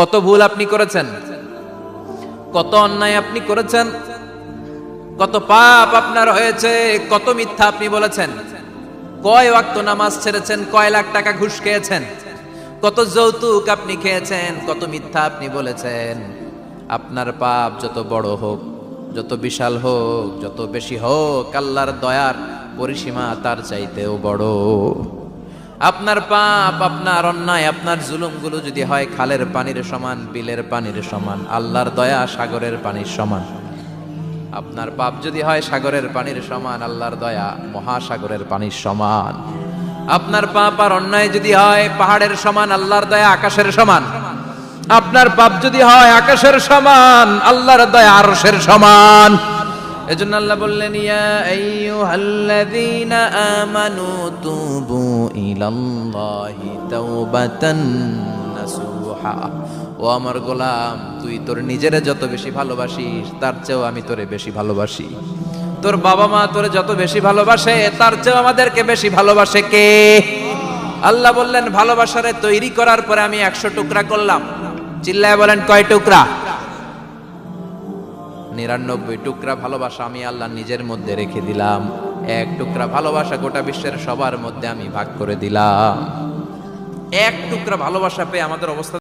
কত ভুল আপনি করেছেন, কত অন্যায় আপনি করেছেন, কত পাপ আপনার হয়েছে, কত মিথ্যা আপনি বলেছেন, কয় ওয়াক্ত নামাজ ছেড়েছেন, কয় লাখ টাকা ঘুষ খেয়েছেন, কত যৌতুক আপনি খেয়েছেন, কত মিথ্যা আপনি বলেছেন। আপনার পাপ যত বড় হোক, যত বিশাল হোক, যত বেশি হোক, আল্লাহর দয়ার পরিসীমা তার চাইতেও বড়। আপনার পাপ, আপনার অন্যায়, আপনার জুলুমগুলো যদি হয় খালের পানির সমান, বিলের পানির সমান, আল্লাহর দয়া সাগরের পানির সমান। আপনার পাপ যদি হয় সাগরের পানির সমান, আল্লাহর দয়া মহাসাগরের পানির সমান। আপনার পাপ আর অন্যায় যদি হয় পাহাড়ের সমান, আল্লাহর দয়া আকাশের সমান। আপনার পাপ যদি হয় আকাশের সমান, আল্লাহর দয়া আরশের সমান। এজন্য আল্লাহ বললেন, ইয়া আইয়ুহাল্লাযীনা আমানু তুবু ইলাল্লাহি তাওবাতান নাসুহা। ও আমার গোলাম, তুই তোর নিজেরে যত বেশি ভালোবাসিস তার চেয়েও আমি তোরে বেশি ভালোবাসি। তোর বাবা মা তোরে যত বেশি ভালোবাসে তার চেয়েও আমাদেরকে বেশি ভালোবাসে কে? আল্লাহ বললেন, ভালোবাসারে তৈরি করার পরে আমি 100 টুকরা করলাম। চিল্লায় বলেন, কয় টুকরা? 99 টুকরা ভালোবাসা আমি আল্লাহ নিজের মধ্যে রেখে দিলাম। 1 টুকরা ভালোবাসা গোটা বিশ্বের সবার মধ্যে আমি ভাগ করে দিলাম। 1 টুকরা ভালোবাসা পেয়ে আমাদের অবস্থা